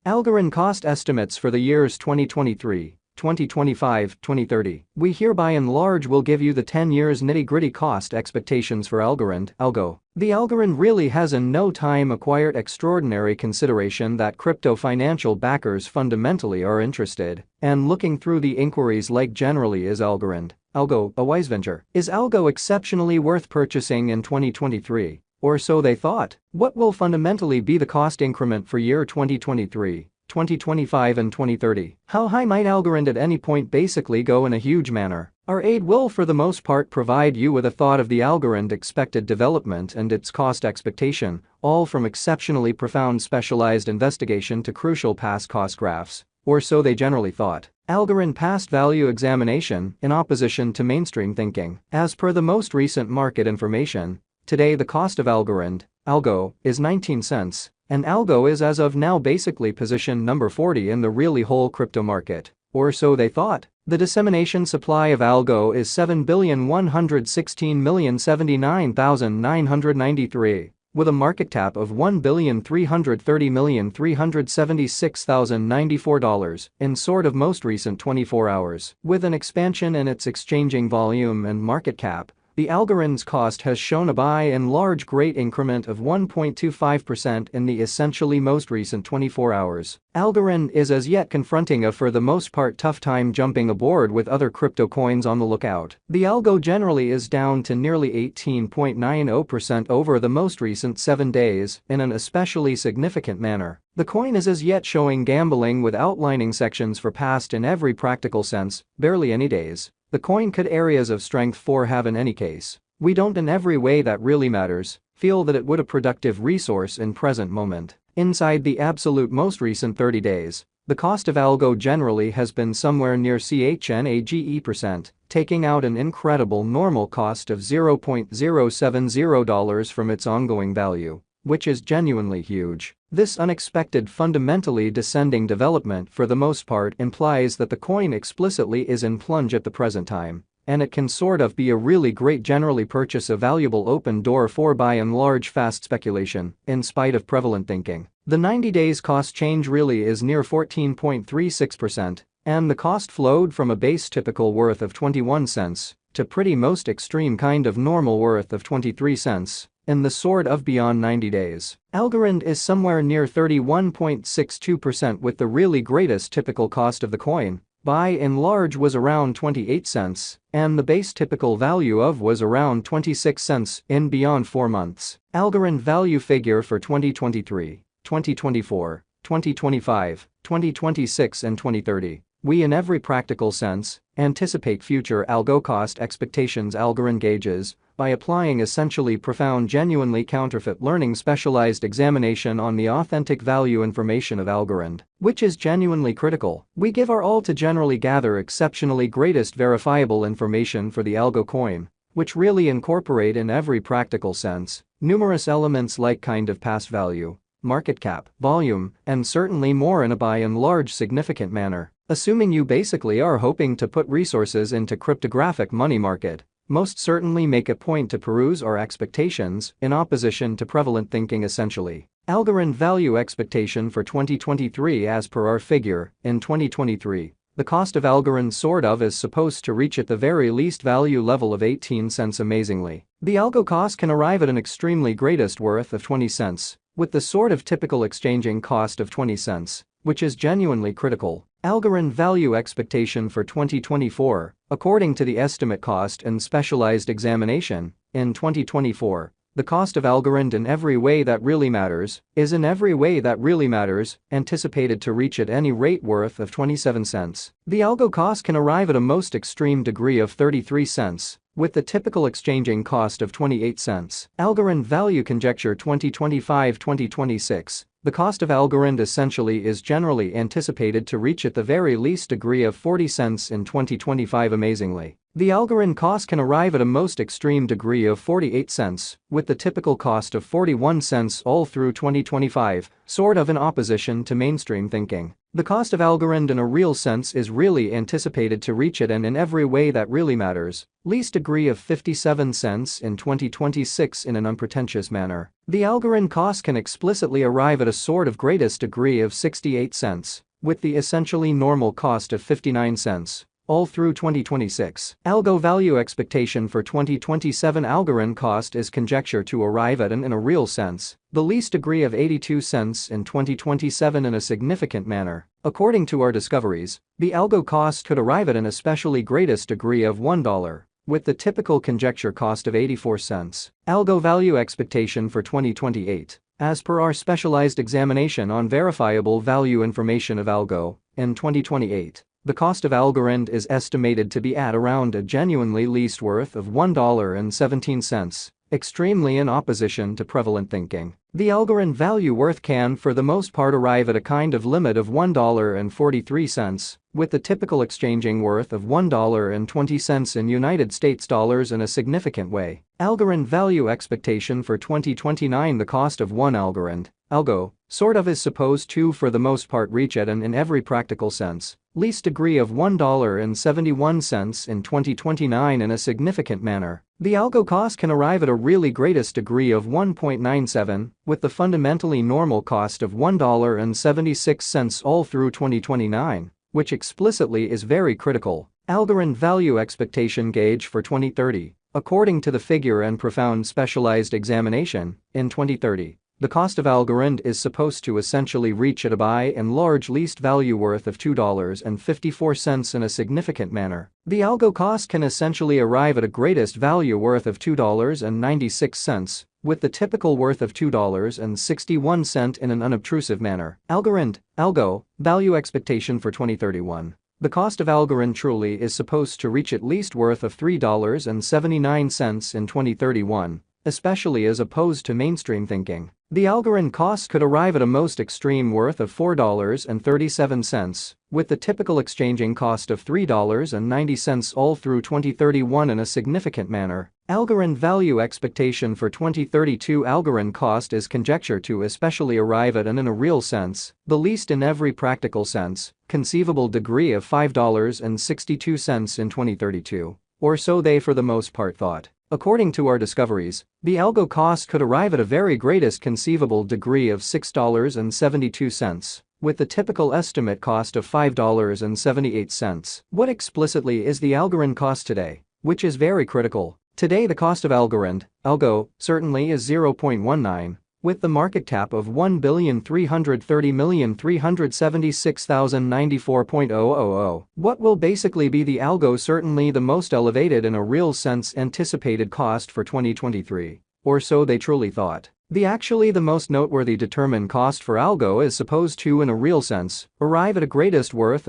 Algorand cost estimates for the years 2023, 2025, 2030. We here by and large will give you the 10 years nitty-gritty cost expectations for Algorand, Algo. The Algorand really has in no time acquired extraordinary consideration that crypto financial backers fundamentally are interested, and looking through the inquiries like generally is Algorand, Algo, a wise venture? Is Algo exceptionally worth purchasing in 2023? Or so they thought. What will fundamentally be the cost increment for year 2023, 2025 and 2030? How high might Algorand at any point basically go in a huge manner? Our aid will for the most part provide you with a thought of the Algorand expected development and its cost expectation, all from exceptionally profound specialized investigation to crucial past cost graphs. Or so they generally thought. Algorand past value examination in opposition to mainstream thinking. As per the most recent market information, today the cost of Algorand, Algo, is 19 cents, and Algo is as of now basically position number 40 in the really whole crypto market, or so they thought. The dissemination supply of Algo is 7,116,079,993, with a market cap of $1,330,376,094 in sort of most recent 24 hours. With an expansion in its exchanging volume and market cap, the Algorand's cost has shown a by and large great increment of 1.25% in the essentially most recent 24 hours. Algorand is as yet confronting a for the most part tough time jumping aboard with other crypto coins on the lookout. The Algo generally is down to nearly 18.90% over the most recent 7 days in an especially significant manner. The coin is as yet showing gambling with outlining sections for past in every practical sense, barely any days. The coin could areas of strength for have in any case. We don't in every way that really matters feel that it would a productive resource in present moment. Inside the absolute most recent 30 days, the cost of Algo generally has been somewhere near CHNAGE%, taking out an incredible normal cost of $0.070 from its ongoing value, which is genuinely huge. This unexpected fundamentally descending development for the most part implies that the coin explicitly is in plunge at the present time, and it can sort of be a really great generally purchase a valuable open door for by and large fast speculation, in spite of prevalent thinking. The 90 days cost change really is near 14.36%, and the cost flowed from a base typical worth of 21 cents to pretty most extreme kind of normal worth of 23 cents. In the sort of beyond 90 days. Algorand is somewhere near 31.62% with the really greatest typical cost of the coin, by and large was around 28 cents, and the base typical value of was around 26 cents in beyond 4 months. Algorand value figure for 2023, 2024, 2025, 2026 and 2030. We in every practical sense anticipate future Algo cost expectations Algorand gauges by applying essentially profound genuinely counterfeit learning specialized examination on the authentic value information of Algorand, which is genuinely critical. We give our all to generally gather exceptionally greatest verifiable information for the Algo coin, which really incorporate in every practical sense numerous elements like kind of past value, market cap, volume, and certainly more in a by and large significant manner. Assuming you basically are hoping to put resources into cryptographic money market, most certainly make a point to peruse our expectations in opposition to prevalent thinking essentially. Algorand value expectation for 2023 as per our figure, in 2023, the cost of Algorand sort of is supposed to reach at the very least value level of 18 cents amazingly. The Algo cost can arrive at an extremely greatest worth of 20 cents, with the sort of typical exchanging cost of 20 cents, which is genuinely critical. Algorand value expectation for 2024, according to the estimate cost and specialized examination, in 2024, the cost of Algorand in every way that really matters is in every way that really matters anticipated to reach at any rate worth of 27 cents. The Algo cost can arrive at a most extreme degree of 33 cents, with the typical exchanging cost of 28 cents. Algorand value conjecture 2025-2026. The cost of Algorand essentially is generally anticipated to reach at the very least degree of 40 cents in 2025 amazingly. The Algorand cost can arrive at a most extreme degree of 48 cents, with the typical cost of 41 cents all through 2025, sort of in opposition to mainstream thinking. The cost of Algorand in a real sense is really anticipated to reach it, and in every way that really matters, least degree of 57 cents in 2026 in an unpretentious manner. The Algorand cost can explicitly arrive at a sort of greatest degree of 68 cents, with the essentially normal cost of 59 cents. All through 2026. Algo value expectation for 2027 Algorand cost is conjecture to arrive at an in a real sense, the least degree of 82 cents in 2027 in a significant manner. According to our discoveries, the Algo cost could arrive at an especially greatest degree of $1, with the typical conjecture cost of 84 cents. Algo value expectation for 2028. As per our specialized examination on verifiable value information of Algo, in 2028. The cost of Algorand is estimated to be at around a genuinely least worth of $1.17, extremely in opposition to prevalent thinking. The Algorand value worth can for the most part arrive at a kind of limit of $1.43, with the typical exchanging worth of $1.20 in United States dollars in a significant way. Algorand value expectation for 2029. The cost of one Algorand, Algo, sort of is supposed to for the most part reach at an in every practical sense, least degree of $1.71 in 2029 in a significant manner. The Algo cost can arrive at a really greatest degree of 1.97, with the fundamentally normal cost of $1.76 all through 2029, which explicitly is very critical. Algorand value expectation gauge for 2030. According to the figure and profound specialized examination, in 2030. The cost of Algorand is supposed to essentially reach at a by and large least value worth of $2.54 in a significant manner. The Algo cost can essentially arrive at a greatest value worth of $2.96, with the typical worth of $2.61 in an unobtrusive manner. Algorand, Algo, value expectation for 2031. The cost of Algorand truly is supposed to reach at least worth of $3.79 in 2031, especially as opposed to mainstream thinking. The Algorand cost could arrive at a most extreme worth of $4.37, with the typical exchanging cost of $3.90 all through 2031 in a significant manner. Algorand value expectation for 2032. Algorand cost is conjecture to especially arrive at an in a real sense, the least in every practical sense, conceivable degree of $5.62 in 2032, or so they for the most part thought. According to our discoveries, the Algo cost could arrive at a very greatest conceivable degree of $6.72, with the typical estimate cost of $5.78. What explicitly is the Algorand cost today? Which is very critical. Today the cost of Algorand, Algo, certainly is 0.19, with the market cap of $1,330,376,094.000. What will basically be the Algo certainly the most elevated in a real sense anticipated cost for 2023, or so they truly thought. The most noteworthy determined cost for Algo is supposed to in a real sense arrive at a greatest worth of